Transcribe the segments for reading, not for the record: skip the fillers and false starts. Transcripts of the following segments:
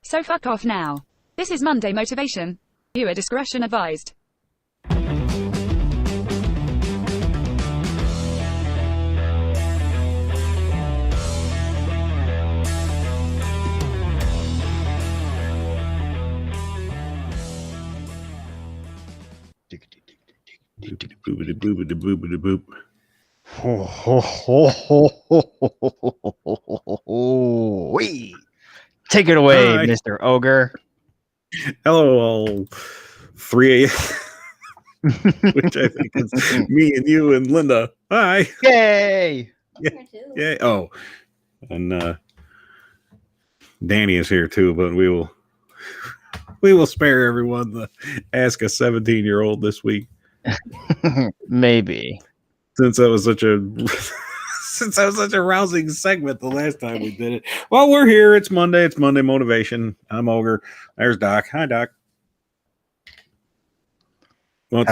So fuck off now. This is Monday Motivation. Viewer discretion advised. Boobity boobity boobity boop. Ho, ho, ho, ho, ho, ho, ho. Wee. Take it away, Hi. Mr. Ogre. Hello, all 3 a.m. which I think is me and you and Linda. Hi. Yay! Yeah. Oh, and Danny is here too, but we will spare everyone the ask a 17-year-old this week. Maybe. Since that was such a rousing segment the last time we did it. Well, we're here. It's Monday. It's Monday Motivation. I'm Ogre. There's Doc. Hi, Doc. Hello.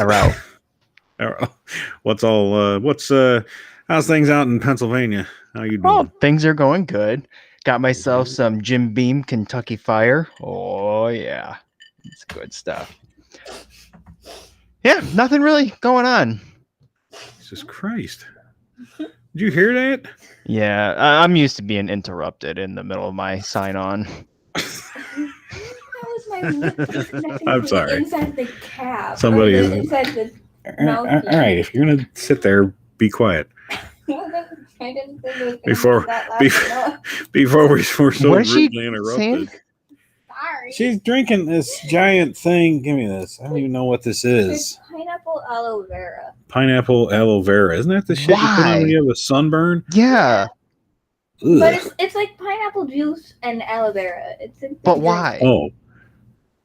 How's things out in Pennsylvania? How you doing? Oh, things are going good. Got myself some Jim Beam Kentucky Fire. Oh, yeah. It's good stuff. Yeah, nothing really going on. Jesus Christ. Did you hear that? Yeah, I'm used to being interrupted in the middle of my sign-on. That was my lip. I'm sorry. Inside the cap. Somebody is inside the all mouthpiece. right, if you're gonna sit there, be quiet. I didn't think it was Before- that loud. Before we're so What is she rudely interrupted. saying? Sorry. She's drinking this giant thing. Give me this. I don't even know what this is. It's pineapple aloe vera. Pineapple aloe vera. Isn't that the shit you put on when Why? you have a sunburn? Yeah, Ugh. But it's like pineapple juice and aloe vera. It's a but drink. why? Oh.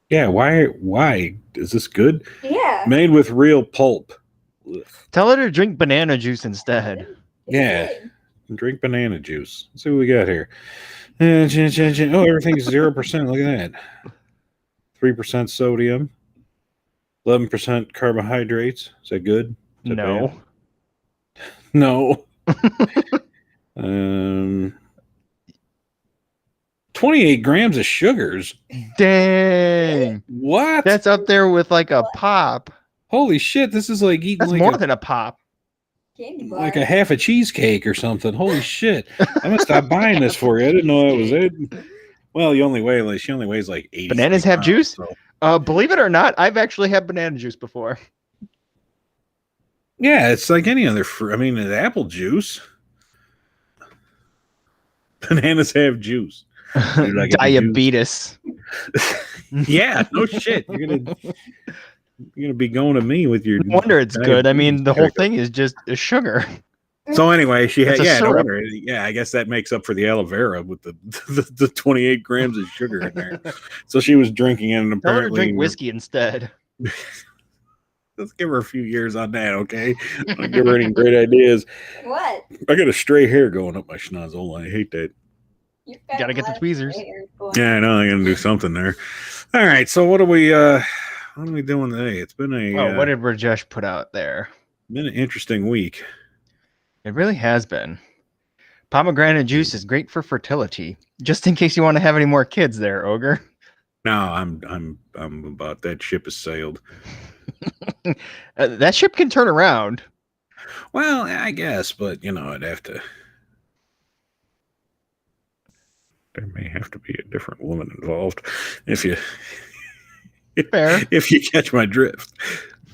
Yeah, why? Is this good? Yeah. Made with real pulp. Ugh. Tell her to drink banana juice instead. It's Yeah. good. Drink banana juice. Let's see what we got here. Oh, everything's 0%. Look at that. 3% sodium. 11% carbohydrates. Is that good? Is that No. bad? No. 28 grams of sugars. Dang. What? That's up there with like a pop. Holy shit! This is like eating That's like more than a pop. Candy bar. like a half a cheesecake or something. Holy shit! I'm gonna stop buying this for you. I didn't know that was it. Well, she only weighs like 80. Bananas have juice? So. Believe it or not, I've actually had banana juice before. Yeah, it's like any other fruit. I mean, it's apple juice. Bananas have juice. Dude, I get the Diabetes. Yeah, no shit. You're gonna be going to me with your. No wonder it's good. I mean, the whole diabetes. thing is just sugar. So anyway, she had It's a no syrup. wonder. Yeah, I guess that makes up for the aloe vera with the 28 grams of sugar in there. So she was drinking it, and Tell her to apparently drink whiskey instead. Let's give her a few years on that, okay? I'll give her any great ideas. What? I got a stray hair going up my schnozzle. I hate that. You've Gotta get the a lot of tweezers. hairs going. Yeah, I know. I got to do something there. All right. So what are we doing today? It's been What did Rajesh put out there? been an interesting week. It really has been. Pomegranate juice is great for fertility. Just in case you want to have any more kids there, Ogre. No, I'm about that ship has sailed. That ship can turn around. Well, I guess, but I'd have to. There may have to be a different woman involved if you Fair. if you catch my drift.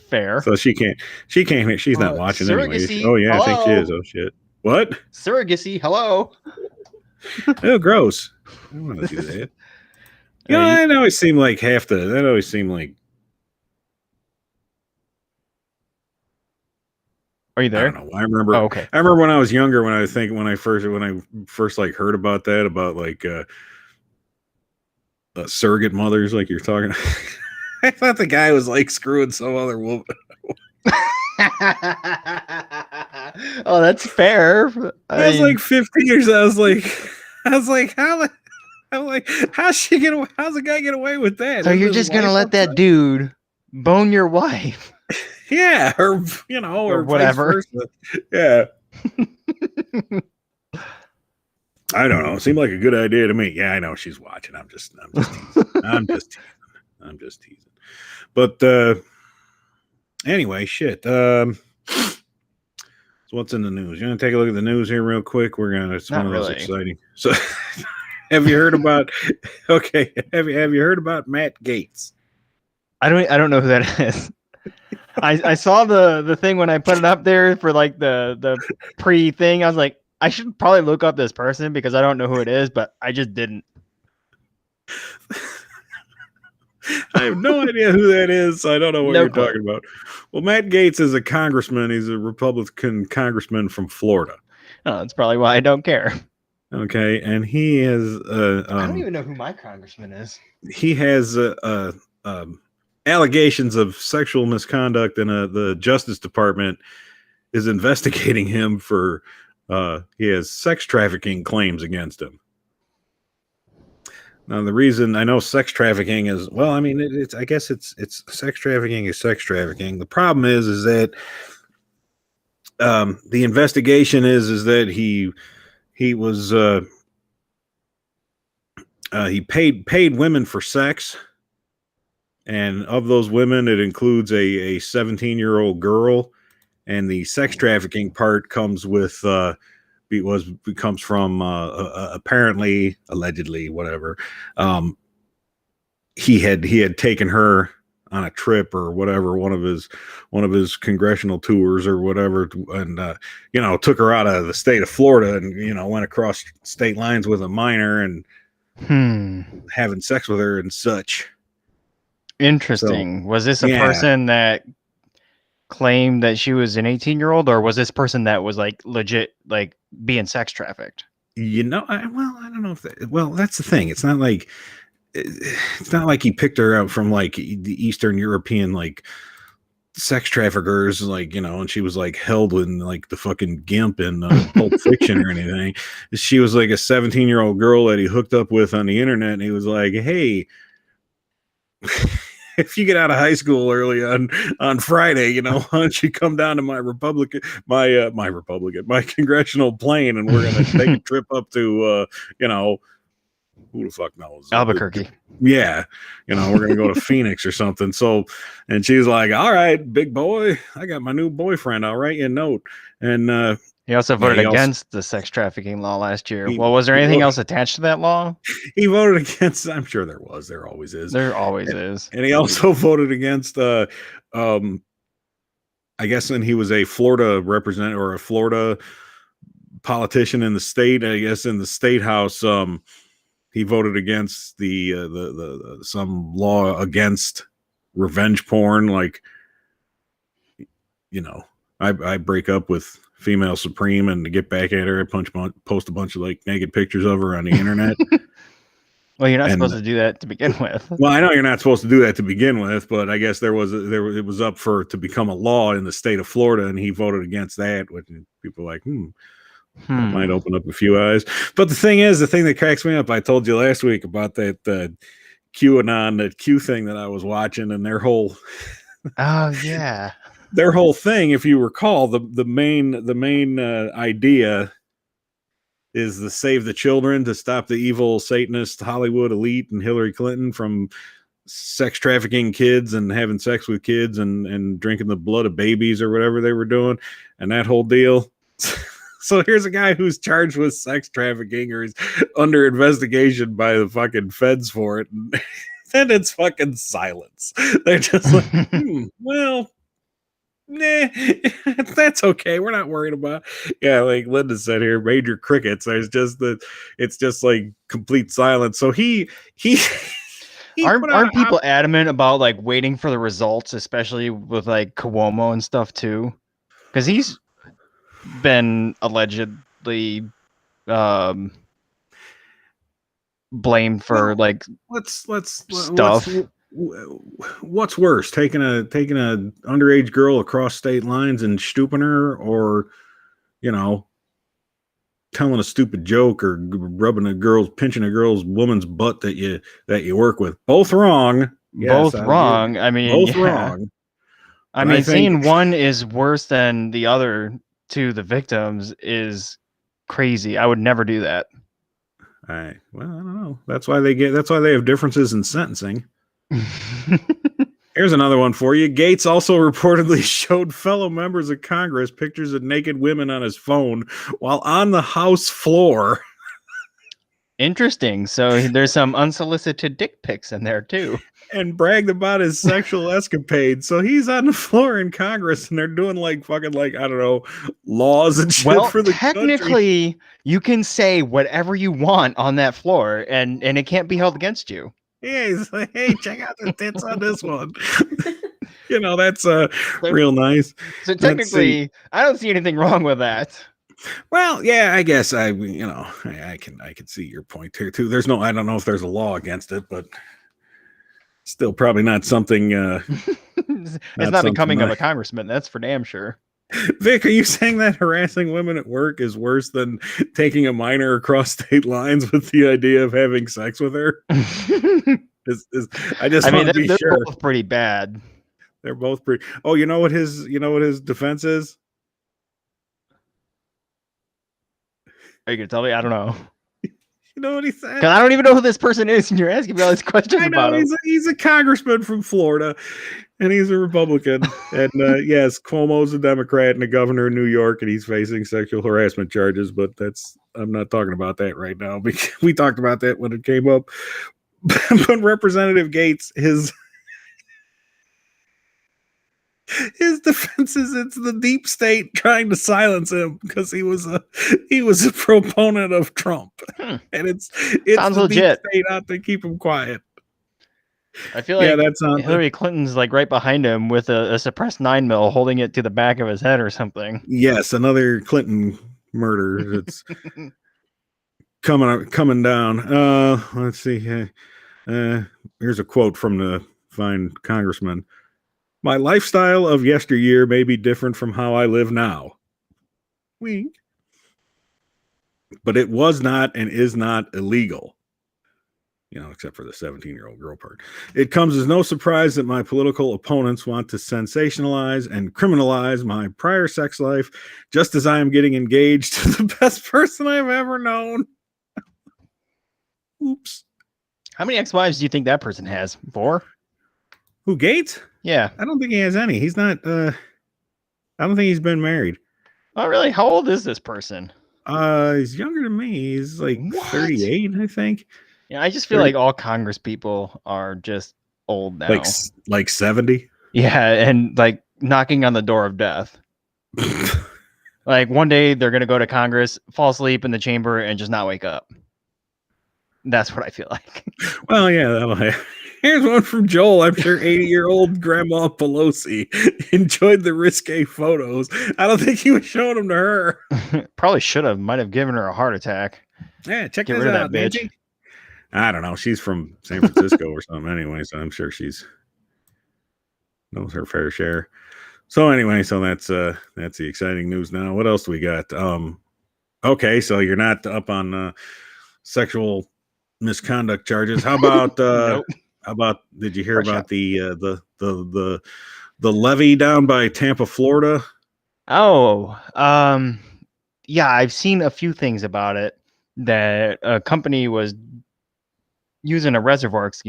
Fair. So she's not watching anyway. surrogacy. Oh yeah, I think she Hello? is. Oh shit. What? Surrogacy. Hello. Oh, gross. I don't want to do that. That always seemed like that always seemed like. Are you I there? don't know. I remember. Oh, okay. I remember when I was younger, when I first like heard about that, about like surrogate mothers, like you're talking. I thought the guy was like screwing some other woman. Oh, that's fair. I was like 15 years. I was like, how's the guy get away with that? So Is you're his just gonna wife let that outside? dude bone your wife? Yeah, or Or or whatever. vice versa. Yeah. I don't know. It seemed like a good idea to me. Yeah, I know she's watching. I'm just teasing. I'm just teasing. But anyway, shit. So what's in the news? You want to take a look at the news here real quick? It's Not one of those really. exciting. So have you heard about okay, have you heard about Matt Gaetz? I don't know who that is. I saw the thing when I put it up there for like the pre thing. I was like, I should probably look up this person because I don't know who it is, but I just didn't. I have no idea who that is. So I don't know what No you're clue. talking about. Well, Matt Gaetz is a congressman. He's a Republican congressman from Florida. Oh, that's probably why I don't care. Okay, and he is I don't even know who my congressman is. he has allegations of sexual misconduct, and the Justice Department is investigating him for he has sex trafficking claims against him. Now, the reason I know sex trafficking is, well, I mean, it's I guess it's sex trafficking is sex trafficking. The problem is that the investigation is that he was he paid women for sex, and of those women, it includes a 17-year-old girl, and the sex trafficking part comes with comes from apparently, allegedly, whatever. He had taken her on a trip or whatever, one of his congressional tours or whatever, and took her out of the state of Florida and went across state lines with a minor and having sex with her and such. Interesting. So, was this a person that claimed that she was an 18-year-old, or was this person that was like legit like being sex trafficked? I don't know if that's the thing. It's not like he picked her out from like the Eastern European like sex traffickers, like, and she was like held in like the fucking Gimp in Pulp Fiction or anything. She was like a 17-year-old girl that he hooked up with on the internet, and he was like, hey, if you get out of high school early on Friday, why don't you come down to my congressional plane, and we're gonna take a trip up to who the fuck knows, Albuquerque. Yeah, we're gonna go to Phoenix or something. So, and she's like, all right, big boy, I got my new boyfriend, I'll write you a note. And he also voted against the sex trafficking law last year. Was there anything else attached to that law? He voted against. I'm sure there was. There always is. There always is. And he also voted against. I guess when he was a Florida representative or a Florida politician in the state, I guess in the state house, he voted against the some law against revenge porn. Like, I break up with female supreme, and to get back at her, I post a bunch of like naked pictures of her on the internet. Well, you're not supposed to do that to begin with. Well, I know you're not supposed to do that to begin with, but I guess it was up to become a law in the state of Florida, and he voted against that, which people are like, that might open up a few eyes. But the thing that cracks me up, I told you last week about that QAnon, that Q thing that I was watching, and their whole their whole thing, if you recall, the main idea is to save the children, to stop the evil Satanist Hollywood elite and Hillary Clinton from sex trafficking kids and having sex with kids and drinking the blood of babies or whatever they were doing, and that whole deal. So here's a guy who's charged with sex trafficking, or he's under investigation by the fucking feds for it, and then it's fucking silence. They're just like, well, nah, that's okay. We're not worried about. Yeah, like Linda said here, major crickets. It's just like complete silence. So he aren't people adamant about like waiting for the results, especially with like Cuomo and stuff too? Because he's been allegedly blamed for stuff. What's worse, taking a underage girl across state lines and stooping her, or telling a stupid joke, or pinching a girl's woman's butt that you work with? Both wrong. Both wrong. I mean, both wrong. I mean, saying one is worse than the other to the victims is crazy. I would never do that. I don't know. That's why they have differences in sentencing. Here's another one for you. Gaetz also reportedly showed fellow members of Congress pictures of naked women on his phone while on the House floor. Interesting. So there's some unsolicited dick pics in there too. And bragged about his sexual escapades. So he's on the floor in Congress and they're doing like fucking like, I don't know, laws and shit for the technically country. You can say whatever you want on that floor and it can't be held against you. Yeah, he's like, hey, check out the tits on this one. That's real nice. So technically, I don't see anything wrong with that. Well, yeah, I guess I can see your point here too. I don't know if there's a law against it, but still probably not something. It's not becoming of a congressman. That's for damn sure. Vic, are you saying that harassing women at work is worse than taking a minor across state lines with the idea of having sex with her? I want to be they're sure. Both pretty bad. They're both pretty. Oh, you know what his defense is? Are you gonna tell me? I don't know. You know what he said? Because I don't even know who this person is, and you're asking me all these questions about him. He's a congressman from Florida, and he's a Republican. And yes, Cuomo's a Democrat and a governor in New York, and he's facing sexual harassment charges. But I'm not talking about that right now. Because we talked about that when it came up. But Representative Gaetz, his defense is it's the deep state trying to silence him because he was a proponent of Trump, and it's sounds the legit. Deep state out to keep him quiet. I feel like Hillary Clinton's like right behind him with a suppressed 9mm, holding it to the back of his head or something. Yes, another Clinton murder. It's coming down. Let's see. Here's a quote from the fine congressman. My lifestyle of yesteryear may be different from how I live now. Wink. But it was not and is not illegal. Except for the 17-year-old girl part. It comes as no surprise that my political opponents want to sensationalize and criminalize my prior sex life, just as I am getting engaged to the best person I've ever known. Oops. How many ex-wives do you think that person has? 4? Who, Gaetz? Yeah. I don't think he has any. He's not, I don't think he's been married. Oh, really? How old is this person? He's younger than me. He's like 38, I think. Yeah, I just feel like all Congress people are just old now. Like 70? Yeah, and like knocking on the door of death. Like one day they're going to go to Congress, fall asleep in the chamber, and just not wake up. That's what I feel like. Well, yeah, that'll happen. Here's one from Joel. I'm sure 80-year-old Grandma Pelosi enjoyed the risque photos. I don't think he was showing them to her. Probably should have. Might have given her a heart attack. Yeah, check Get this rid out, of that bitch. Nancy. I don't know. She's from San Francisco or something anyway, so I'm sure she's knows her fair share. So anyway, that's the exciting news now. What else do we got? Okay, so you're not up on sexual misconduct charges. How about Nope. How about did you hear about the levee down by Tampa, Florida? Oh, yeah, I've seen a few things about it that a company was using their reservoir for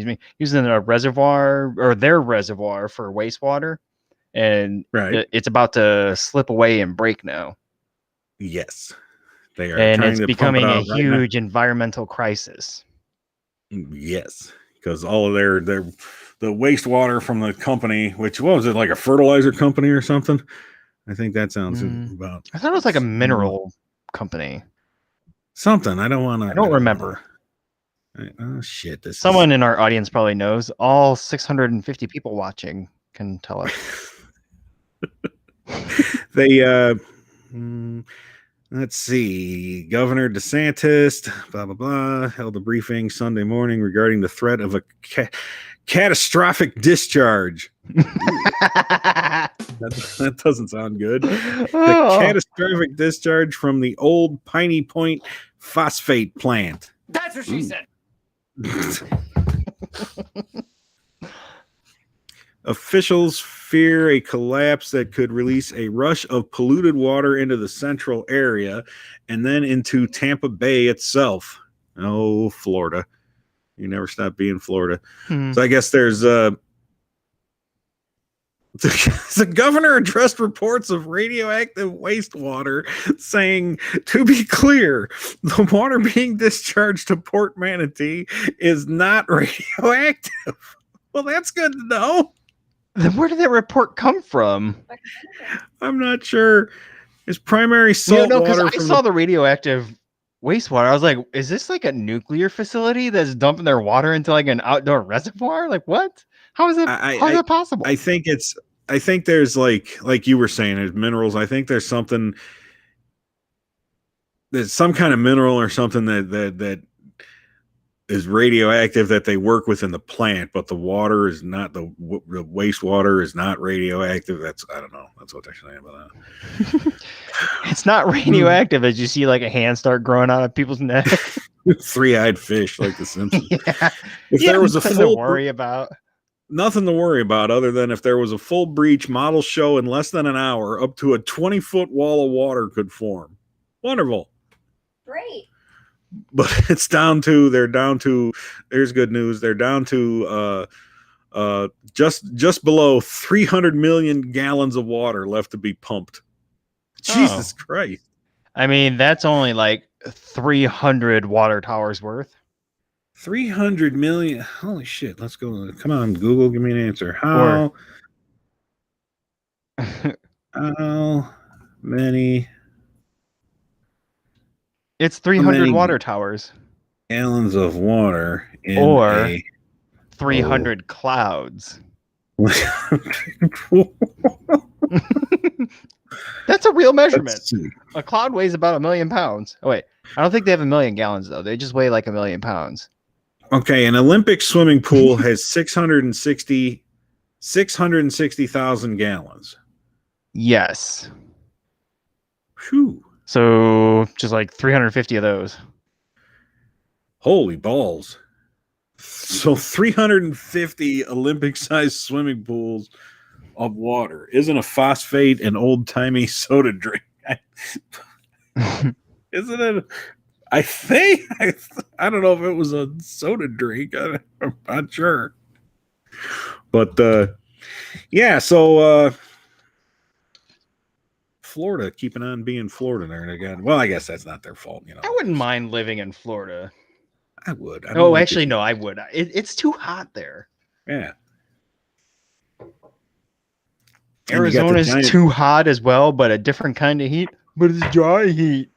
wastewater, and it's about to slip away and break now. Yes, they are, and it's becoming a huge environmental crisis. Yes, because all of the wastewater from the company, which was it, like a fertilizer company or something? I think that sounds about. I thought it was like a mineral company. Something. I don't remember. Oh shit! Someone in our audience probably knows. All 650 people watching can tell us. They let's see. Governor DeSantis, blah blah blah, held a briefing Sunday morning regarding the threat of a catastrophic discharge. that doesn't sound good. The catastrophic discharge from the old Piney Point phosphate plant. That's what she said. Officials fear a collapse that could release a rush of polluted water into the central area and then into Tampa Bay itself. Oh, Florida. You never stop being Florida. Hmm. So I guess there's the governor addressed reports of radioactive wastewater, saying, to be clear, the water being discharged to Port Manatee is not radioactive. Well, that's good to know. Then where did that report come from? I'm not sure. It's primary salt because water I from saw the radioactive wastewater. I was like, is this like a nuclear facility that's dumping their water into like an outdoor reservoir? Like what? How is it? How is that possible? I think there's like you were saying, there's minerals. I think there's something. There's some kind of mineral or something that is radioactive that they work with in the plant, but the water is not, the wastewater is not radioactive. I don't know. That's what they're saying about that. It's not radioactive as you see like a hand start growing out of people's neck. Three-eyed fish like the Simpsons. Yeah. If there was a nothing full to worry about. Nothing to worry about other than if there was a full breach model show in less than an hour, up to a 20-foot wall of water could form. Wonderful. Great. But there's good news. They're down to just below 300 million gallons of water left to be pumped. Jesus Christ. I mean, that's only like 300 water towers worth. 300 million. Holy shit. Let's go. Come on, Google, give me an answer. How many It's 300 many water towers. gallons of water in Or a 300 clouds. That's a real measurement. Let's see. A cloud weighs about 1 million pounds. Oh, wait. I don't think they have 1 million gallons, though. They just weigh like 1 million pounds. Okay, an Olympic swimming pool has 660,000 gallons. Yes. Whew. So just like 350 of those. Holy balls. So 350 Olympic-sized swimming pools of water. Isn't a phosphate an old-timey soda drink? Isn't it? I think. I don't know if it was a soda drink. I'm not sure. But, yeah, so Florida keeping on being Florida there again. Well, I guess that's not their fault, you know. I wouldn't mind living in Florida. I would. Oh, actually, no, I would. It's too hot there. Yeah. Arizona's too hot as well, but a different kind of heat. But it's dry heat.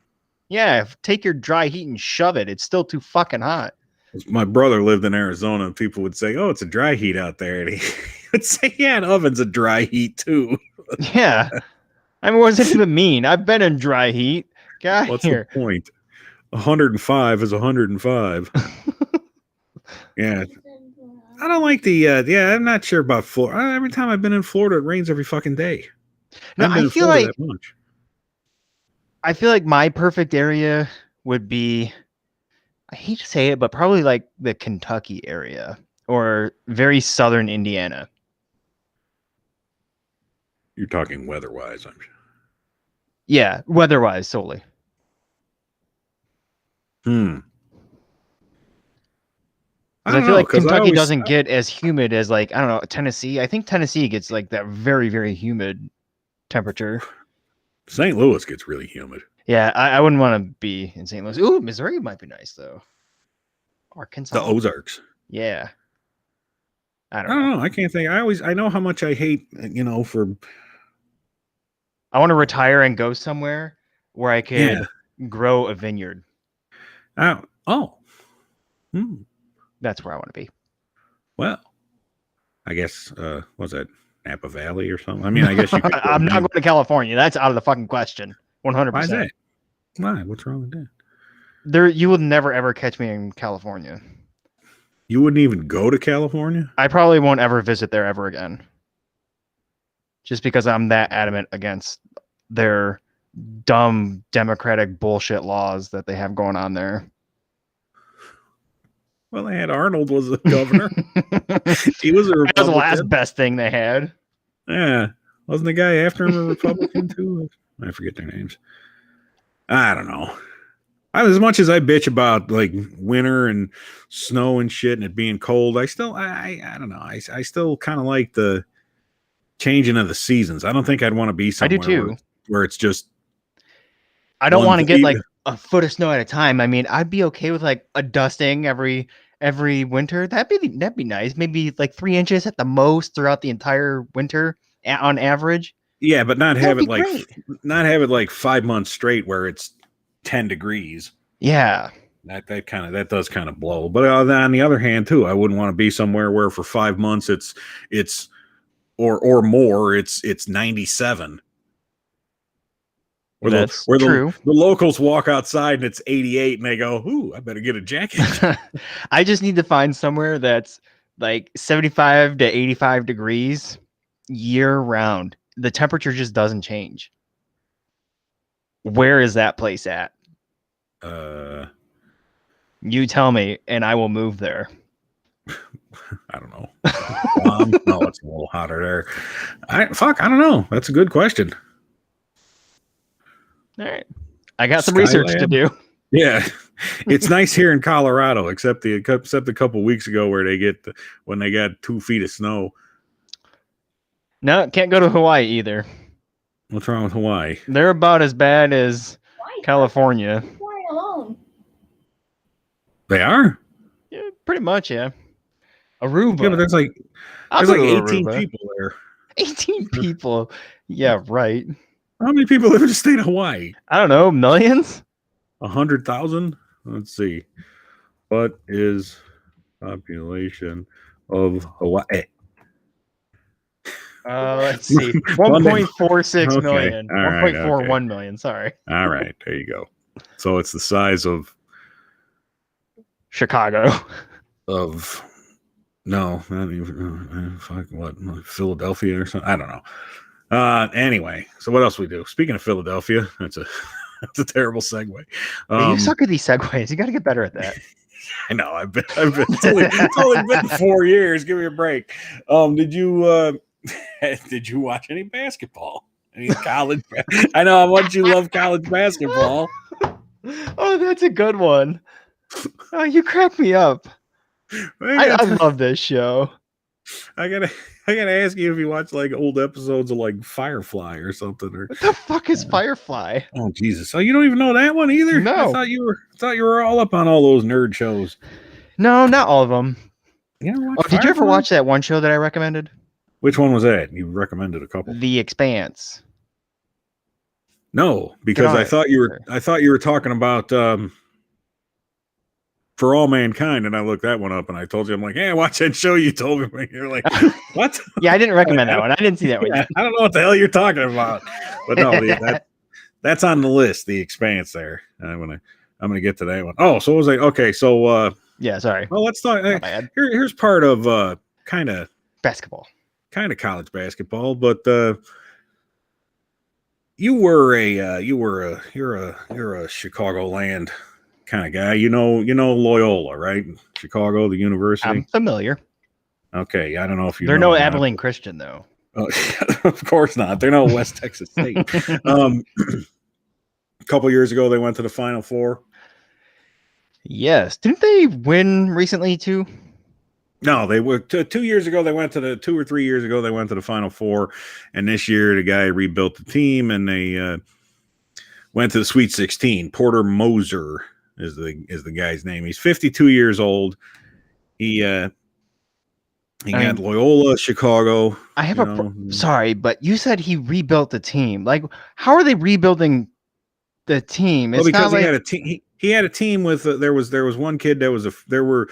Yeah, take your dry heat and shove it. It's still too fucking hot. My brother lived in Arizona, and people would say, "Oh, it's a dry heat out there," and he would say, "Yeah, an oven's a dry heat too." Yeah, I mean, what does it even mean? I've been in dry heat. Get What's here. the point? 105 is 105. Yeah, I don't like the. Yeah, I'm not sure about Florida. Every time I've been in Florida, it rains every fucking day. No, I feel like that much. I feel like my perfect area would be, I hate to say it, but probably like the Kentucky area or very southern Indiana. You're talking weather-wise, I'm sure. Yeah, weather-wise solely. I I feel like Kentucky doesn't get as humid as like, I don't know, Tennessee. I think Tennessee gets like that very, very humid temperature. St. Louis gets really humid. Yeah, I wouldn't want to be in St. Louis. Ooh, Missouri might be nice though. Arkansas. The Ozarks. Yeah. I I don't don't know. know. I can't think. I know how much I hate, for. I want to retire and go somewhere where I can grow a vineyard. Oh. That's where I want to be. Well, I guess, was that Napa Valley or something? I mean, I guess you could. I'm not going to California. That's out of the fucking question. 100%. Why is that? Why? What's wrong with that? You will never ever catch me in California. You wouldn't even go to California? I probably won't ever visit there ever again. Just because I'm that adamant against their dumb democratic bullshit laws that they have going on there. Well, they had Arnold was the governor. He was a Republican. That was the last best thing they had. Yeah. Wasn't the guy after him a Republican too? I forget their names. I don't know. As much as I bitch about like winter and snow and shit and it being cold, I don't know. I still kind of like the changing of the seasons. I don't think I'd want to be I do somewhere too. where it's just. I don't one want to get thing- like a foot of snow at a time. I mean, I'd be okay with like a dusting every winter. That'd be nice. Maybe like 3 inches at the most throughout the entire winter on average. Yeah, but not have That'd it be like great. 5 months straight where it's 10 degrees. Yeah. That does kind of blow. But on the other hand, too, I wouldn't want to be somewhere where for 5 months it's or more it's 97. That's Where true. the locals walk outside and it's 88 and they go, "Ooh, I better get a jacket." I just need to find somewhere that's like 75 to 85 degrees year round. The temperature just doesn't change. Where is that place at? You tell me, and I will move there. I don't know. No, it's a little hotter there. I don't know. That's a good question. All right. I got some research to Skylab? do. Yeah, it's nice here in Colorado, except a couple weeks ago where when they got 2 feet of snow. No, can't go to Hawaii either. What's wrong with Hawaii? They're about as bad as Why? California. Flying alone. They are. Yeah, pretty much, yeah. Aruba. Yeah, but there's like I'll go to 18 Aruba. people there. 18 people. Yeah, right. How many people live in the state of Hawaii? I don't know, millions? 100,000. Let's see. What is population of Hawaii? Let's see. Monday. 1.46 Okay. million. All right, 1.41 million, sorry. All right, there you go. So it's the size of Chicago. no, not even fuck what, Philadelphia or something. I don't know. Anyway, so what else we do? Speaking of Philadelphia, that's a terrible segue. You suck at these segues. You got to get better at that. I know. I've been. It's only been 4 years. Give me a break. Did you watch any basketball? Any college? I know how much you love college basketball. Oh, that's a good one. Oh, you crack me up. I love this show. I gotta ask you if you watch like old episodes of like Firefly or something. Or What the fuck is Firefly? oh Jesus! So you don't even know that one either? No. I thought you were all up on all those nerd shows. No, not all of them. You know Oh, did you ever watch that one show that I recommended? Which one was that? You recommended a couple. The Expanse. No, because No, I thought you were talking about For All Mankind, and I looked that one up, and I told you, I'm like, hey, watch that show you told me. You're like, what? Yeah, I didn't recommend that one. I didn't see that one. Yeah, I don't know what the hell you're talking about, but no, that's on the list. The Expanse there. I'm gonna get to that one. Oh, so it was like, okay, so Yeah, sorry. well, let's talk. My bad. Here's part of kind of Basketball. college basketball, but you're a Chicagoland kind of guy. You know Loyola, right? Chicago, the university. I'm familiar. Okay, I don't know if you. They're know no or not. Abilene Christian, though. Oh, of course not. They're no West Texas State. A couple years ago, they went to the Final Four. Yes. Didn't they win recently, too? No, they were 2 years ago. They went to 2 or 3 years ago. They went to the Final Four, and this year the guy rebuilt the team, and they went to the Sweet 16. Porter Moser is the guy's name. He's 52 years old. He got Loyola, Chicago. I have sorry, but you said he rebuilt the team. Like, how are they rebuilding the team? It's well, because not he like had a team. He had a team with there was one kid that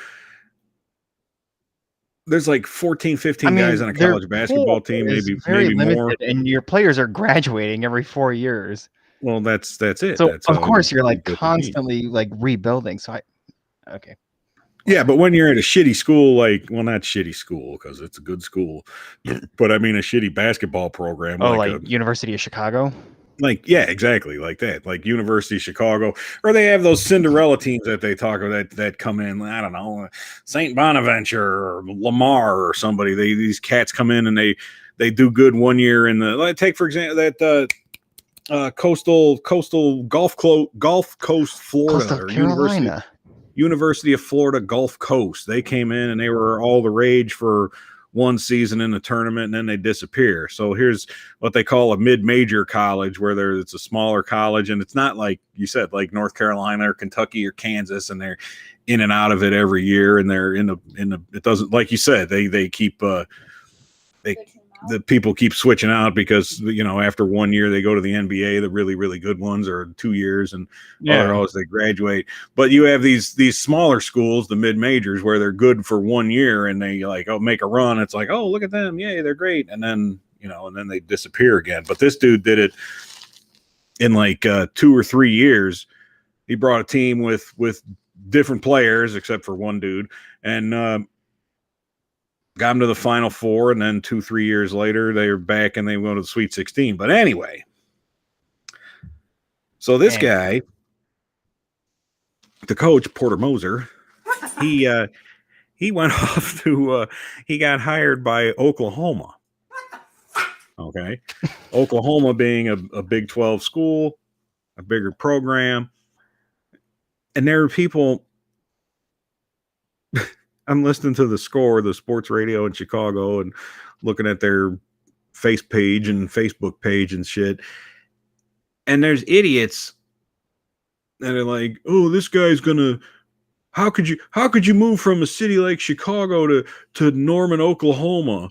there's like 14, 15 guys on a college basketball team, maybe more. And your players are graduating every 4 years. Well, that's it. So that's of how course you you're like rebuild the team. constantly like rebuilding. So okay. Yeah, but when you're at a shitty school, not shitty school because it's a good school, but I mean a shitty basketball program. Oh, like University of Chicago. Yeah, exactly, like that, like University of Chicago, or they have those Cinderella teams that they talk about that come in. I don't know, Saint Bonaventure or Lamar or somebody. These cats come in and they do good 1 year in the. Take for example that Coastal Gulf Coast, Florida, Coastal or Carolina. University of Florida Gulf Coast. They came in and they were all the rage for one season in the tournament, and then they disappear. So here's what they call a mid-major college, where it's a smaller college, and it's not like you said, like North Carolina or Kentucky or Kansas, and they're in and out of it every year, and they're in the it doesn't, like you said, they keep the people keep switching out because, you know, after 1 year they go to the NBA, the really, really good ones, or 2 years, and else they graduate. But you have these smaller schools, the mid majors, where they're good for 1 year and they make a run. It's like, oh, look at them, yay, they're great, and then they disappear again. But this dude did it in 2 or 3 years. He brought a team with different players except for one dude, and got them to the Final Four, and then 2-3 years later, they were back and they went to the Sweet 16. But anyway, so this guy, the coach, Porter Moser, he went off to he got hired by Oklahoma. Okay, Oklahoma being a Big 12 school, a bigger program, and there were people. I'm listening to the Score, the sports radio in Chicago, and looking at their face page and Facebook page and shit. And there's idiots that are like, "Oh, this guy's gonna. How could you move from a city like Chicago to Norman, Oklahoma?"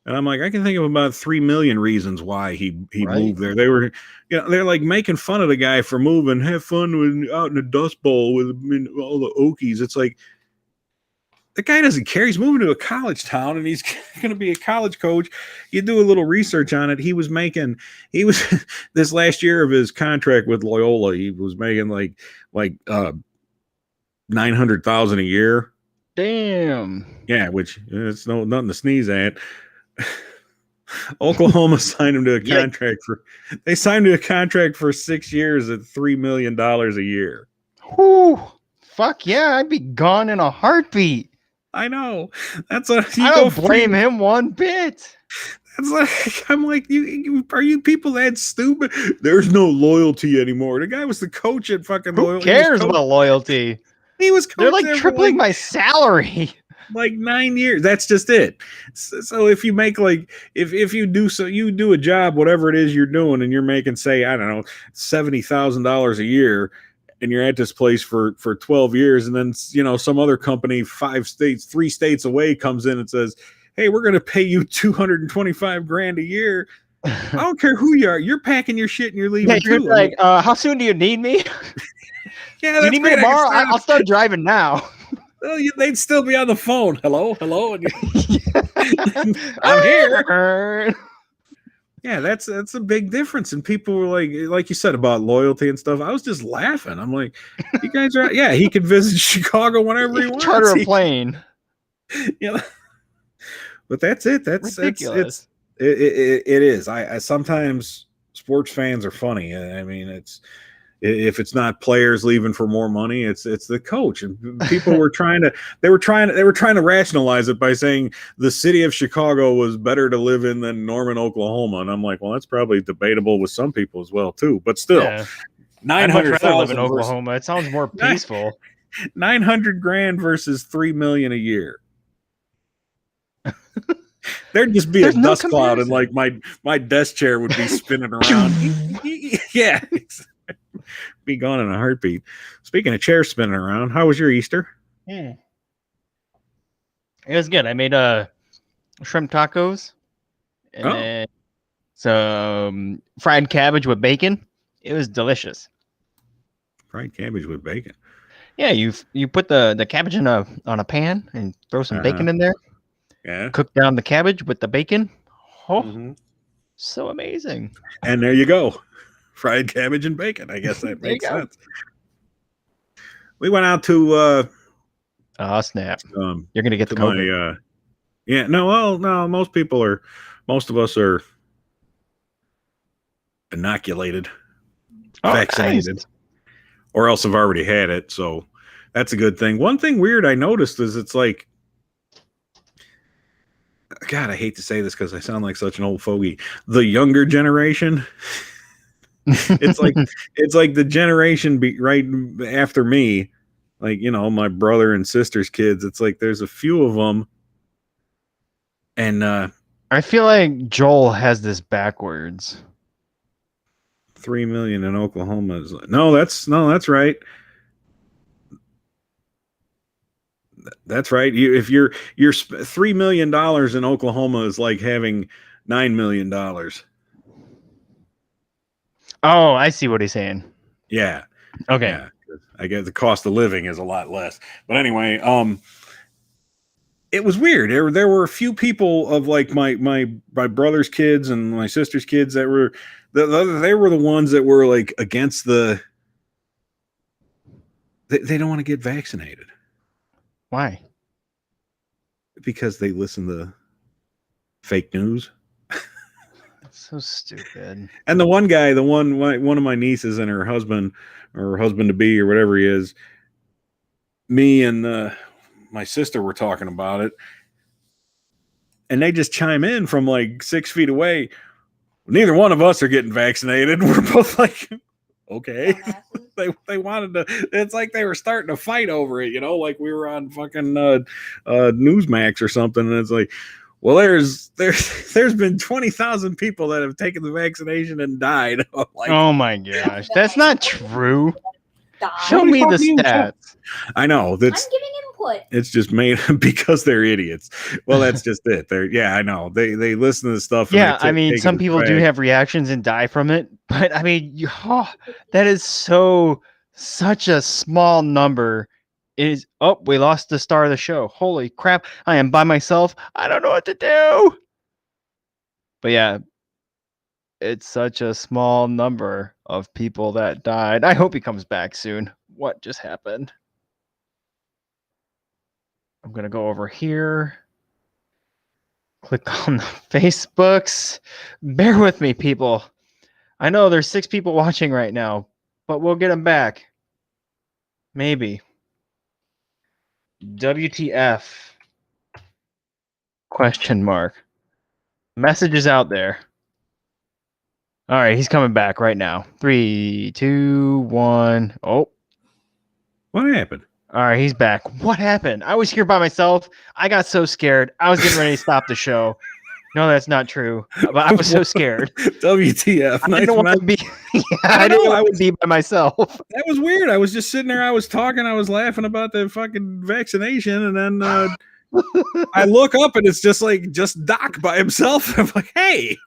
And I'm like, I can think of about 3 million reasons why he moved there. They were, they're like making fun of the guy for moving. Have fun out in the Dust Bowl with all the Okies. It's like, the guy doesn't care. He's moving to a college town and he's going to be a college coach. You do a little research on it. He was this last year of his contract with Loyola, he was making like $900,000 a year. Damn. Yeah, which it's nothing to sneeze at. Oklahoma signed him to a contract for 6 years at $3 million a year. Whew. Fuck yeah, I'd be gone in a heartbeat. I know. I don't blame him one bit. That's like, I'm like, are you people that stupid? There's no loyalty anymore. The guy was the coach at fucking Who cares about loyalty? He was. They're like tripling my salary. Like 9 years. That's just it. So if you make if you do a job, whatever it is you're doing, and you're making, say, I don't know, $70,000 a year, and you're at this place for 12 years, and then some other company 3 states away comes in and says, "Hey, we're going to pay you $225,000 a year." I don't care who you are. You're packing your shit and you're leaving. Yeah, you're like, how soon do you need me? Yeah, do you need me tomorrow? I'll start driving now. Well, they'd still be on the phone. Hello, and I'm here. Yeah, that's a big difference. And people were like you said about loyalty and stuff. I was just laughing. I'm like, you guys are, yeah, he could visit Chicago whenever he wants. Charter a plane. Yeah. But that's it. That's ridiculous. It is. I sometimes sports fans are funny. I mean, if it's not players leaving for more money, it's the coach. And people were trying to rationalize it by saying the city of Chicago was better to live in than Norman, Oklahoma. And I'm like, well, that's probably debatable with some people as well too. But still, yeah. 900,000 live in Oklahoma. It sounds more peaceful. $900,000 versus $3 million a year. There'd just be a dust cloud, and like my desk chair would be spinning around. Yeah. Be gone in a heartbeat. Speaking of chairs spinning around, how was your Easter? It was good. I made shrimp tacos and then some fried cabbage with bacon. It was delicious. Fried cabbage with bacon. Yeah, you put the cabbage on a pan and throw some bacon in there. Yeah. Cook down the cabbage with the bacon. Oh, so amazing. And there you go. Fried cabbage and bacon. I guess that makes sense. We went out to oh snap. You're gonna get the COVID. No, most of us are inoculated, vaccinated, nice. or else have already had it. So that's a good thing. One thing weird I noticed is it's like, God, I hate to say this because I sound like such an old fogey. The younger generation It's like the generation right after me, like, you know, my brother and sister's kids. It's like there's a few of them, and I feel like Joel has this backwards. 3 million in Oklahoma is no, that's right. That's right. If you're $3 million in Oklahoma is like having $9 million. Oh, I see what he's saying. Yeah. Okay. Yeah. I guess the cost of living is a lot less. But anyway, it was weird. There were a few people of like my brother's kids and my sister's kids that were they were the ones that were like against the. They don't want to get vaccinated. Why? Because they listen to fake news. That's so stupid. And the one guy, one of my nieces and her husband or husband to be or whatever he is, me and my sister were talking about it, and they just chime in from like 6 feet away. Neither one of us are getting vaccinated. We're both like, okay. They wanted to. It's like they were starting to fight over it, you know, like we were on fucking Newsmax or something, and it's like, well, there's been 20,000 people that have taken the vaccination and died. Like, oh my gosh, that's not true. Show Nobody me the fucking stats. I know I'm that's. giving input. It's just made because they're idiots. Well, that's just it. Yeah, I know. They listen to the stuff. Yeah, I mean, some people do have reactions and die from it, but I mean, that is such a small number. We lost the star of the show. Holy crap! I am by myself. I don't know what to do. But yeah, it's such a small number of people that died. I hope he comes back soon. What just happened? I'm going to go over here. Click on the Facebooks. Bear with me, people. I know there's 6 people watching right now, but we'll get them back. Maybe. WTF? Question mark. Message is out there. All right, he's coming back right now. 3, 2, 1. Oh. What happened? All right, he's back. What happened? I was here by myself. I got so scared. I was getting ready to stop the show. No, that's not true. But I was so scared. WTF? I didn't want to be. I didn't want to be by myself. That was weird. I was just sitting there. I was talking. I was laughing about the fucking vaccination, and then I look up, and it's just Doc by himself. I'm like, hey,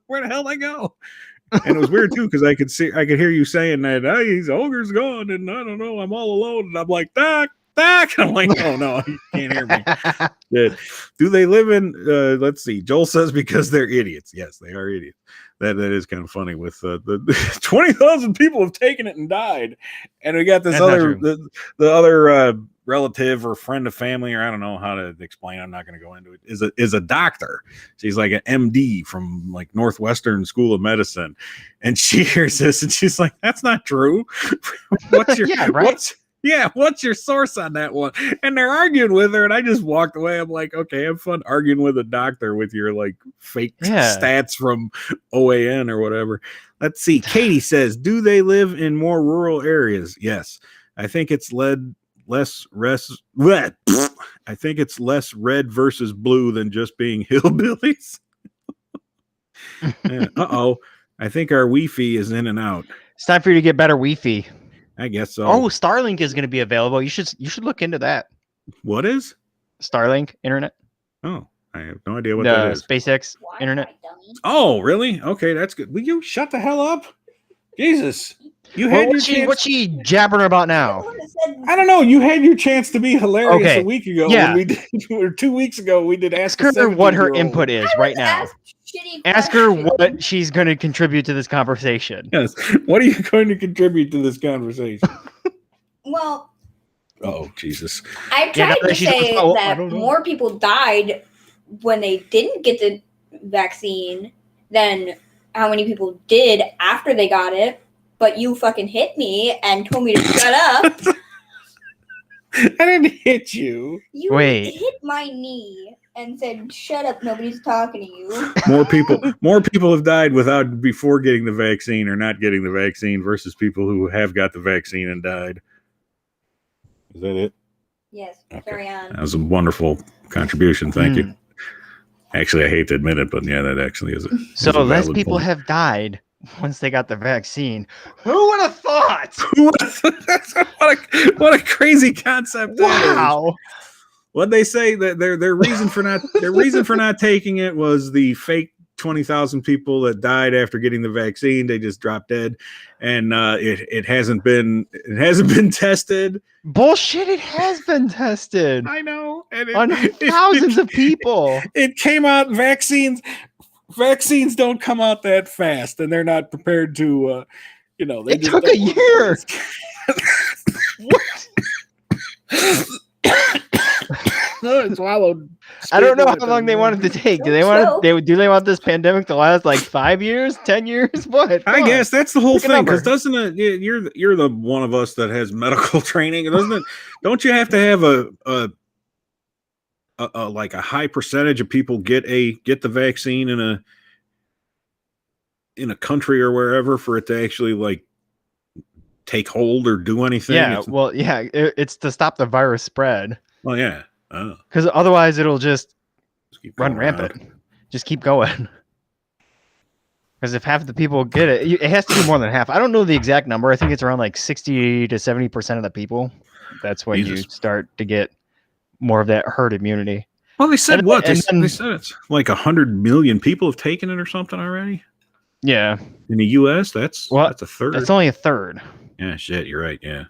where the hell did I go? And it was weird too because I could hear you saying that, hey, Ogre's gone, and I don't know, I'm all alone, and I'm like, Doc. And I'm like, oh no, you can't hear me. Good. Do they live in? Let's see. Joel says because they're idiots. Yes, they are idiots. That is kind of funny. With the 20,000 people have taken it and died, and we got this the other relative or friend of family, or I don't know how to explain. I'm not going to go into it. Is a doctor. She's like an MD from like Northwestern School of Medicine, and she hears this and she's like, "That's not true. What's your what's your source on that one?" And they're arguing with her, and I just walked away. I'm like, okay, have fun arguing with a doctor with your like fake stats from OAN or whatever. Let's see. Katie says, do they live in more rural areas? Yes. I think it's less red versus blue than just being hillbillies. Uh-oh. I think our Wi-Fi is in and out. It's time for you to get better Wi-Fi. I guess so. Oh, Starlink is going to be available. You should look into that. What is Starlink internet? Oh, I have no idea what that is. SpaceX internet. Oh, really? Okay, that's good. Will you shut the hell up? Jesus. You had what's she jabbering about now? I don't know. You had your chance to be hilarious a week ago. Yeah. When we did, or 2 weeks ago, we did Ask her what her input is right now. Ask her what she's going to contribute to this conversation. Yes. What are you going to contribute to this conversation? Well, oh, Jesus. I tried to say that more people died when they didn't get the vaccine than how many people did after they got it. But you fucking hit me and told me to shut up. I didn't hit you. You hit my knee. and said, "Shut up, nobody's talking to you." More people have died before getting the vaccine or not getting the vaccine versus people who have got the vaccine and died. Is that it? Yes, Okay. carry on. That was a wonderful contribution. Thank you. Actually, I hate to admit it, but yeah, that actually is So is a less valid people point. have died once they got the vaccine. Who would have thought? What a crazy concept that is. Wow. What they say that their reason for not taking it was the fake 20,000 people that died after getting the vaccine. They just dropped dead, and it hasn't been tested. Bullshit! It has been tested I know, and on thousands of people. It came out. Vaccines don't come out that fast, and they're not prepared to. They It took a year. What? Swallowed. I don't know how long they want it to take. Do they want this pandemic to last like 5 years, 10 years? What? I guess that's the whole Pick a thing. Because number. doesn't it? You're the one of us that has medical training, doesn't it? Don't you have to have a like a high percentage of people get the vaccine in a country or wherever for it to actually like take hold or do anything? Yeah. It's to stop the virus spread. Well, yeah. Because otherwise it'll just Keep run going rampant. around. Just keep going. Because if half the people get it, it has to be more than half. I don't know the exact number. I think it's around like 60 to 70% of the people. That's when you start to get more of that herd immunity. Well, they said what? They then- said it's like 100 million people have taken it or something already. Yeah. In the U.S., that's a third. That's only a third. Yeah, shit, you're right. Yeah.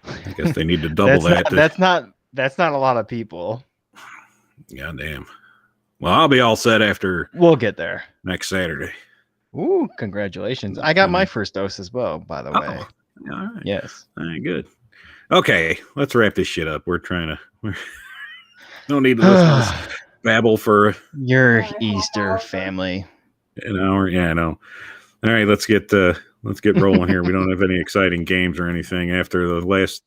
I guess they need to double that. That's not a lot of people. God damn. Well, I'll be all set after We'll get there. next Saturday. Ooh, congratulations. I got my first dose as well, by the way. All right. Yes. All right, good. Okay, let's wrap this shit up. We're no need to listen to this babble for Your Easter family. an hour. Yeah, I know. All right, let's get rolling here. We don't have any exciting games or anything after the last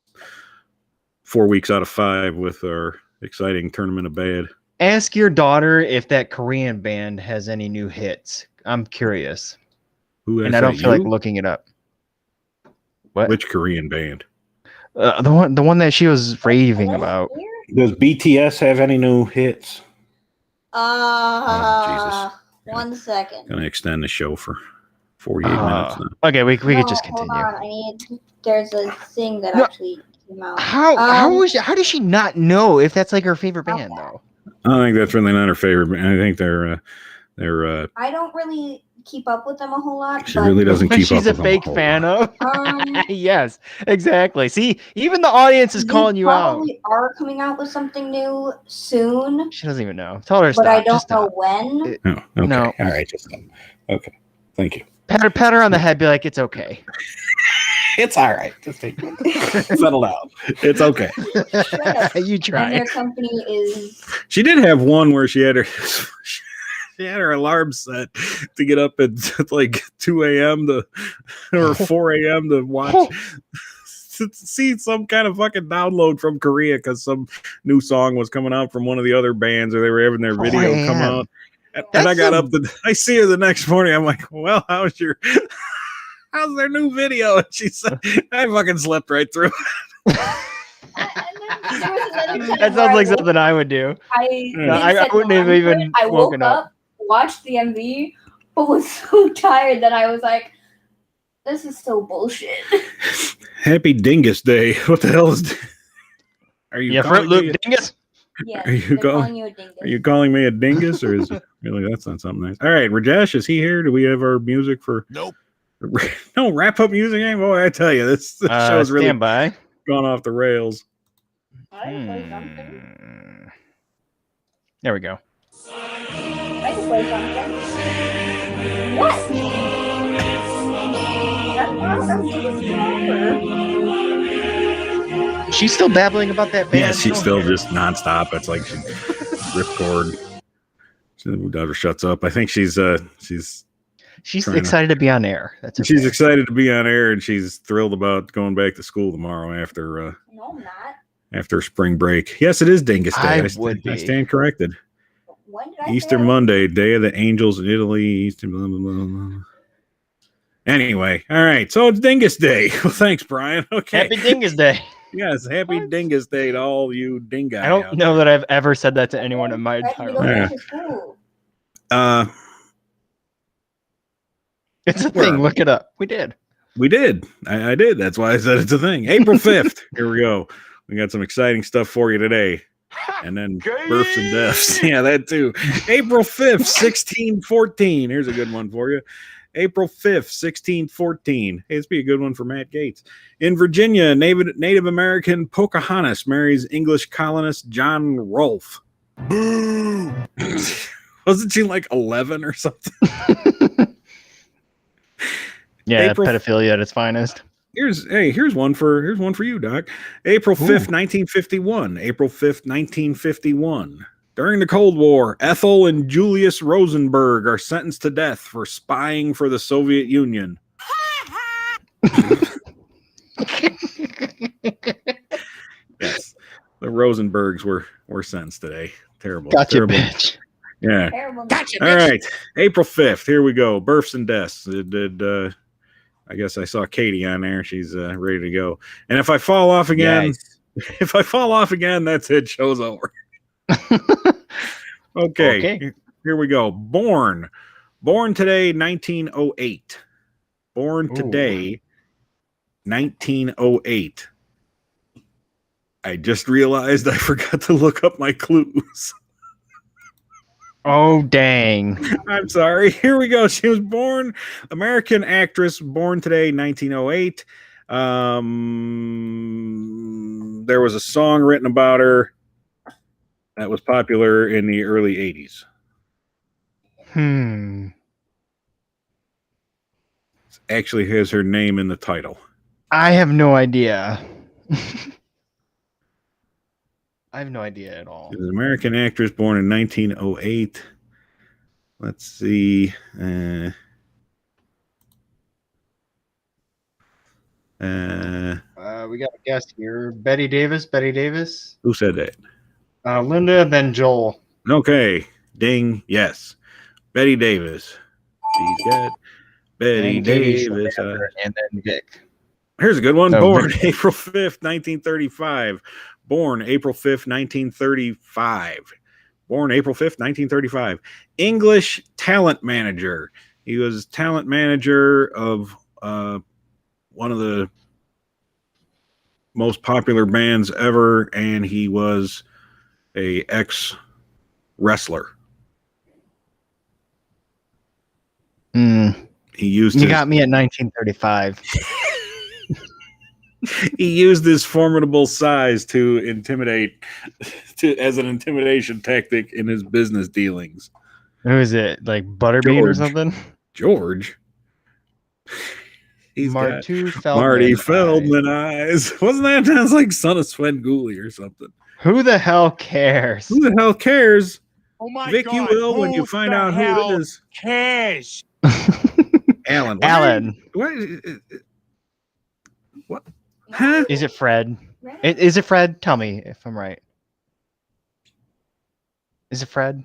4 weeks out of 5 with our exciting tournament of bad. Ask your daughter if that Korean band has any new hits. I'm curious. And I don't feel like looking it up. What? Which Korean band? The one that she was raving about. Does BTS have any new hits? Jesus. Yeah. 1 second. Gonna extend the show for 48 minutes now. Okay, we could just Hold continue. on. There's a thing that actually came out. How does she not know if that's like her favorite band though? I don't think that's really not her favorite band. I think they're I don't really keep up with them a whole lot. she really doesn't keep up She's a with them fake whole fan lot. of. Yes, exactly. See, even the audience is calling you out. Probably are coming out with something new soon, She doesn't even know. Tell her to but stop. I don't Just know stop. when. No. Okay. No. All right. Just stop. Okay. Thank you. Pat her on the head. Be like, it's okay. It's all right. Just take it. Settle down. It's okay. You And try. their company is She did have one where she had her alarm set to get up at like 2 a.m. or 4 a.m. to watch to see some kind of fucking download from Korea because some new song was coming out from one of the other bands or they were having their video come out. And I got up I see her the next morning. I'm like, well, how's their new video? And she said, I fucking slept right through. That sounds like something I would do. I wouldn't have even I woke woken up. watched the MV, but was so tired that I was like, this is so bullshit. Happy Dingus Day. What the hell is Are you Fruit Loop Dingus? Yes, Are you they're going- calling you a dingus. Are you calling me a dingus or is it really that's not something nice? All right, Rajesh, is he here? Do we have our music for Nope. No wrap up music game? Boy, I tell you, this show's really Stand by. gone off the rails. I can play something. There we go. I can play something. What? She's still babbling about that band. Yeah, she's still just nonstop. It's like she ripcord. She never shuts up. I think she's trying excited to be on air. That's okay. she's excited to be on air and she's thrilled about going back to school tomorrow after No, I'm not. after spring break. Yes, it is Dingus Day. I would I be. stand corrected. When did I Easter say Monday, Day of the Angels in Italy. Easter. Blah, blah, blah, blah. Anyway, all right. So it's Dingus Day. Well, thanks, Brian. Okay. Happy Dingus Day. Yes, happy What? Dingus Day to all you dingai. I don't know that I've ever said that to anyone in my I had entire to go life. Yeah. back to school. It's a Where thing. are we? Look it up. We did. We did. I did. That's why I said it's a thing. April 5th. Here we go. We got some exciting stuff for you today. And then births and deaths. Yeah, that too. April 5th, 1614. Here's a good one for you. April 5th, 1614. Hey, this be a good one for Matt Gaetz. In Virginia, Native American Pocahontas marries English colonist John Rolfe. Boo! Wasn't she like 11 or something? Yeah, April- pedophilia at its finest. Here's one for you, Doc. April 5th, 1951. April 5th, 1951. During the Cold War, Ethel and Julius Rosenberg are sentenced to death for spying for the Soviet Union. Yes, the Rosenbergs were sentenced today. Terrible. Gotcha, terrible. bitch. Yeah. Terrible. All right. April 5th. Here we go. Births and deaths. I guess I saw Katie on there. She's ready to go. And if I fall off again, that's it. Show's over. Okay. Here we go. Born today, 1908. Born today, 1908. I just realized I forgot to look up my clues. Oh, dang. I'm sorry. Here we go. She was born, American actress, born today, 1908. There was a song written about her that was popular in the early 80s. It actually has her name in the title. I have no idea. I have no idea at all. She was an American actress born in 1908. Let's see. We got a guest here. Betty Davis. Who said that? Linda, then Joel. Okay. Ding. Yes. Betty Davis. She's got Betty And Katie Davis. Schrader, and then Vic. Here's a good one. Oh, Born Vic. April 5th, 1935. Born April 5th, 1935. Born April 5th, 1935. English talent manager. He was talent manager of one of the most popular bands ever, and he was a ex-wrestler. He used You got me at 1935. He used his formidable size to intimidate, as an intimidation tactic in his business dealings. Who is it? Like Butterbean or George. something? George. He's got Marty Feldman. Marty Feldman eyes. Wasn't that sounds like son of Sven Gooley or something? Who the hell cares? Who the hell cares? Oh my Vic, God. you will when you Who find the out who hell it is. cares? Alan. Alan. What? Huh? Is it Fred? Is it Fred? Tell me if I'm right. Is it Fred?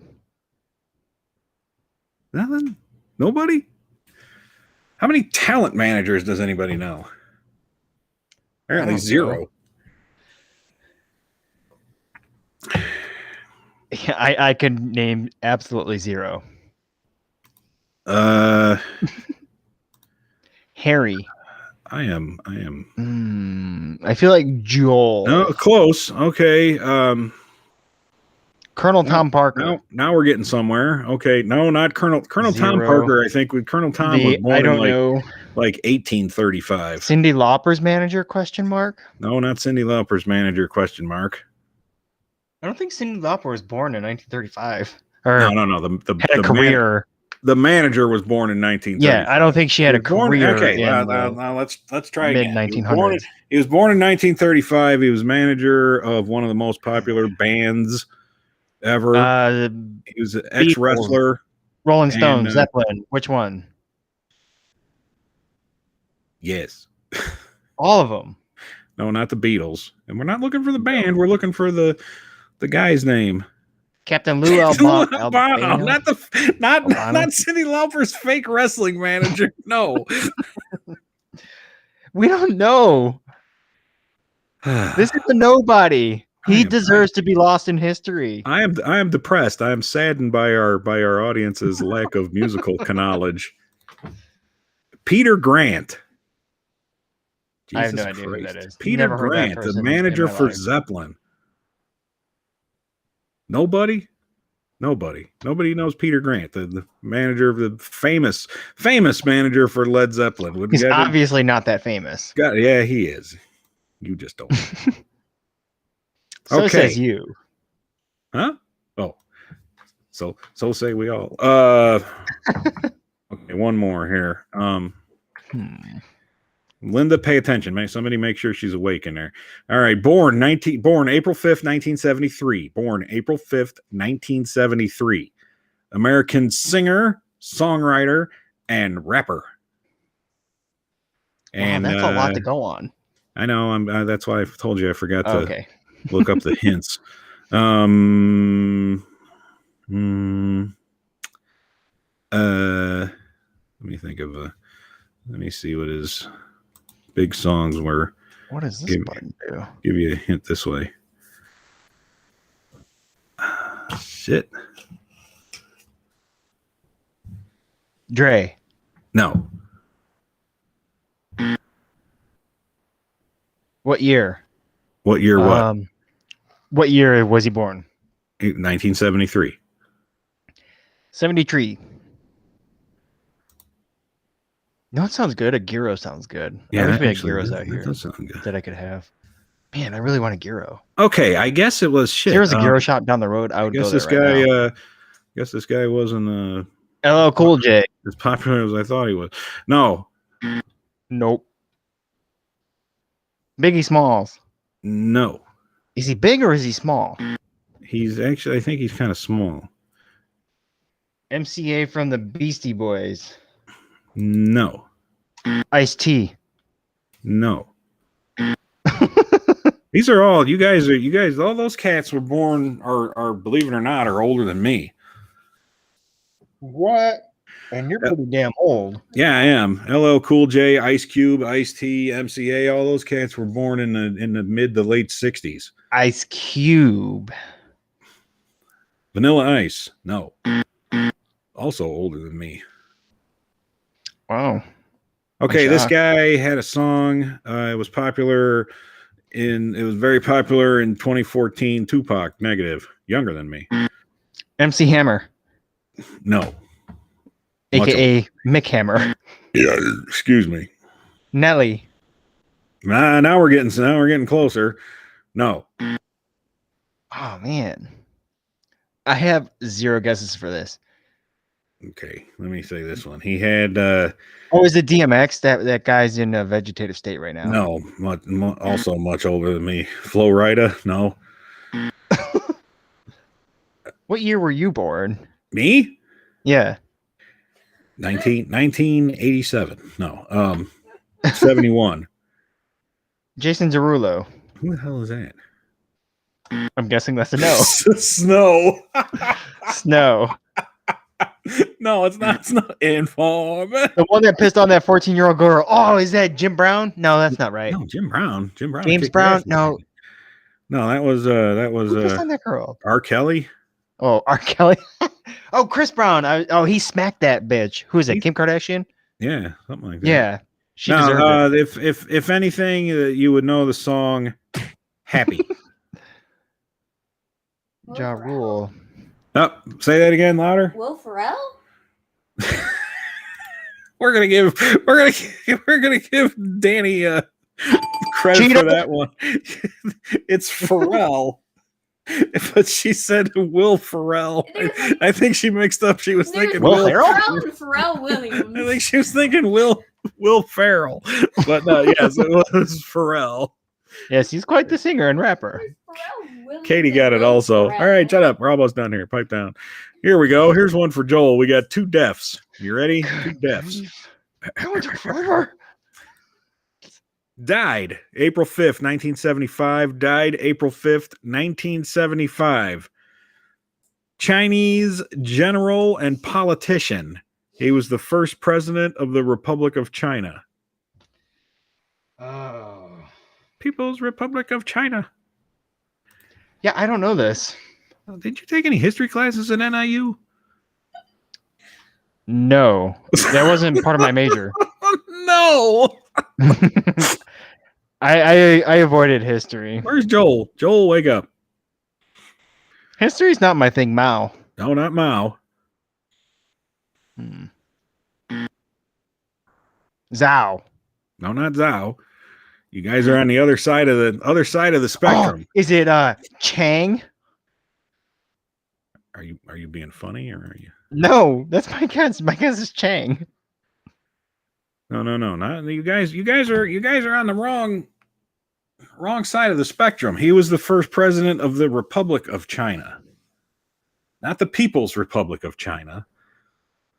Nothing? Nobody? How many talent managers does anybody know? Apparently I don't zero. Yeah, I could name absolutely zero. Harry. I am. I feel like Joel. No, close. Okay. Colonel Tom Parker. Now we're getting somewhere. Okay. No, not Colonel Tom Zero. Parker. I think Colonel Tom was born I don't in know. like 1835. Cyndi Lauper's manager? Question mark. No, not Cyndi Lauper's manager? Question mark. I don't think Cyndi Lauper was born in 1935. Or No. The had a career. The manager was born in 1930. Yeah, I don't think she had a career. Okay, in now let's try again. mid-1900s. He was born in 1935. He was manager of one of the most popular bands ever. He was an ex-wrestler. Rolling Stones, and, Zeppelin. Which one? Yes. All of them. No, not the Beatles. And we're not looking for the band. We're looking for the guy's name. Captain Lou Albano. Not Cyndi Lauper's fake wrestling manager. No. We don't know. This is the nobody. He deserves to be lost in history. I am depressed. I am saddened by our audience's lack of musical knowledge. Peter Grant. Jesus I have no idea who that is. Peter Grant, the manager for Zeppelin. Nobody knows Peter Grant, the manager of the famous manager for Led Zeppelin. He's obviously not that famous. Yeah, he is. You just don't. So says you. Huh? Oh. So say we all. Okay, one more here. Linda, pay attention. Somebody make sure she's awake in there. All right. Born April 5th, 1973. Born April 5th, 1973. American singer, songwriter, and rapper. And that's a lot to go on. I know. That's why I told you I forgot to look up the hints. Let me think of let me see what his big songs were. What does this button do? Give you a hint this way. Shit. Dre. No. What year? What year? What? What year was he born? 1973. 73. No, it sounds good. A gyro sounds good. Yeah, I wish we had gyros out here. That does sound good. That I could have. Man, I really want a gyro. Okay, I guess it was shit. If there was a gyro shop down the road, I would go there right now. Guess this guy wasn't LL Cool J. As popular as I thought he was. No. Nope. Biggie Smalls. No. Is he big or is he small? He's actually, I think he's kind of small. MCA from the Beastie Boys. No. Ice-T. No. These are all you guys. All those cats were born, are believe it or not, are older than me. What? And you're pretty damn old. Yeah, I am. LL Cool J, Ice Cube, Ice-T, MCA. All those cats were born in the mid to late 60s. Ice Cube. Vanilla Ice. No. Also older than me. Wow. Okay, this guy had a song. It was very popular in 2014. Tupac, negative. Younger than me. MC Hammer. No. AKA Mick Hammer. Yeah, excuse me. Nelly. Now we're getting closer. No. Oh man. I have 0 guesses for this. Okay, let me say this one. He had is it DMX? That guy's in a vegetative state right now. No, also much older than me. Flo Rida? No. What year were you born? Me? Yeah. 1987. No. 71. Jason Derulo. Who the hell is that? I'm guessing that's a no. Snow. Snow. No, it's not. It's not Inform. The one that pissed on that 14-year-old girl. Oh, is that Jim Brown? No, that's not right. No, Jim Brown. James Brown? No. No, that was Who pissed on that girl? R. Kelly. Oh, R. Kelly. Oh, Chris Brown. He smacked that bitch. Who is that? Kim Kardashian? Yeah, something like that. Yeah. She deserved it. If anything, you would know the song Happy. Ja Rule. Oh, say that again louder. Will Ferrell? We're gonna give Danny credit Cheetah. for that one. It's Pharrell, but she said Will Ferrell. I think she mixed up. She was thinking Will Ferrell? Ferrell and Pharrell Williams. I think she was thinking Will Ferrell, but no, yes, it was Pharrell. Yes, he's quite the singer and rapper. Katie got it also. All right, shut up. We're almost done here. Pipe down. Here we go. Here's one for Joel. We got 2 deafs. You ready? 2 deafs. That one took forever. Died April 5th, 1975. Died April 5th, 1975. Chinese general and politician. He was the first president of the Republic of China. Oh. People's Republic of China. Yeah, I don't know this. Did you take any history classes at NIU? No, that wasn't part of my major. No. I avoided history. Where's Joel? Joel, wake up. History's not my thing, Mao. No, not Mao. Zhao. No, not Zhao. You guys are on the other side of the spectrum. Oh, is it Chang? Are you being funny, or are you? No, that's my guess. My guess is Chang. No, not you guys. You guys are on the wrong side of the spectrum. He was the first president of the Republic of China, not the People's Republic of China,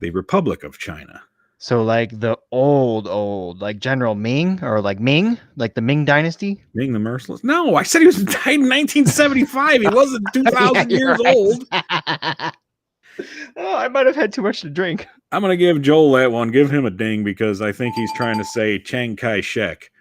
the Republic of China. So like the old, like General Ming or like Ming, like the Ming Dynasty? Ming the Merciless? No, I said he was died in 1975. He wasn't 2,000 years old. Oh, I might have had too much to drink. I'm going to give Joel that one. Give him a ding because I think he's trying to say Chiang Kai-shek.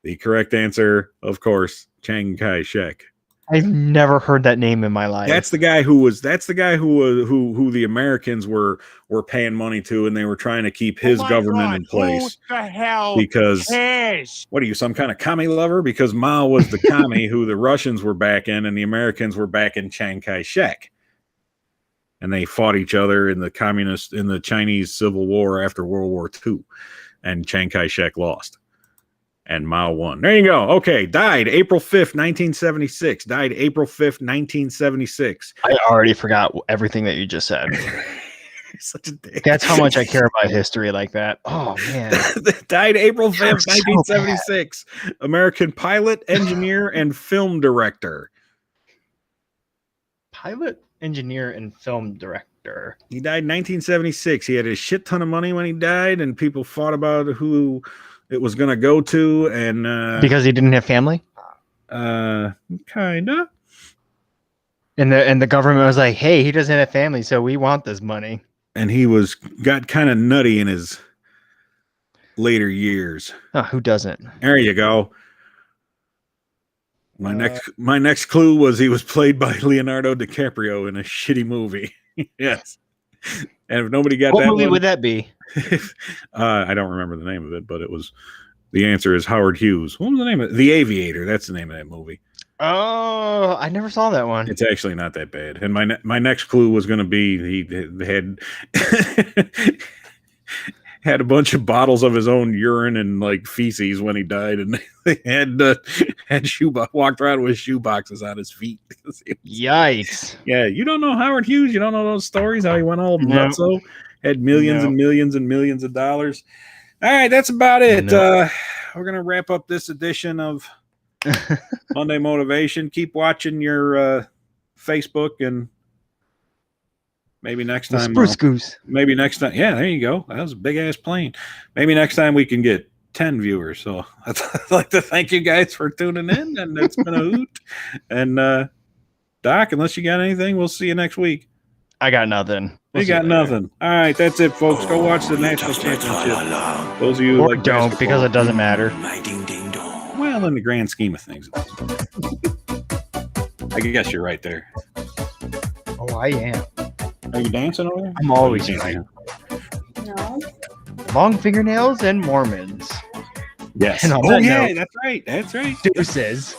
The correct answer, of course, Chiang Kai-shek. I've never heard that name in my life. That's the guy who the Americans were paying money to, and they were trying to keep his government in place. Who the hell because cares? What are you, some kind of commie lover? Because Mao was the commie who the Russians were backing, and the Americans were backing Chiang Kai-shek. And they fought each other in the Chinese Civil War after World War II, and Chiang Kai-shek lost. And Mao won. There you go. Okay. Died April 5th, 1976. Died April 5th, 1976. I already forgot everything that you just said. Such a dick. That's how much I care about history like that. Oh, man. Died April 5th, You're 1976. American pilot, engineer, and film director. Pilot, engineer, and film director. He died in 1976. He had a shit ton of money when he died, and people fought about who it was going to go to, and because he didn't have family? Kinda. And the government was like, hey, he doesn't have family, so we want this money. And he got kind of nutty in his later years. Oh, who doesn't? There you go. My next clue was he was played by Leonardo DiCaprio in a shitty movie. Yes. And if nobody got what that movie one, would that be? I don't remember the name of it, but the answer is Howard Hughes. What was the name of it? The Aviator. That's the name of that movie. Oh, I never saw that one. It's actually not that bad. And my next clue was going to be he had had a bunch of bottles of his own urine and like feces when he died, and they had walked around with shoe boxes on his feet. Yikes! Yeah, you don't know Howard Hughes. You don't know those stories. How he went all nutso, had millions and millions and millions of dollars. All right, that's about it. No. We're gonna wrap up this edition of Monday Motivation. Keep watching your Facebook, and maybe next time. Spruce Goose. Maybe next time. Yeah, there you go. That was a big ass plane. Maybe next time we can get 10 viewers. So I'd like to thank you guys for tuning in, and it's been a hoot. And Doc, unless you got anything, we'll see you next week. I got nothing. You got nothing. All right, that's it, folks. Go watch the national championship. Those of you Or like don't, basketball. because it doesn't matter. Well, in the grand scheme of things, I guess you're right there. Oh, I am. Are you dancing over there? I'm always dancing. No. Long fingernails and Mormons. Yes. And on Oh, that yeah, note, that's right. That's right. Deuces.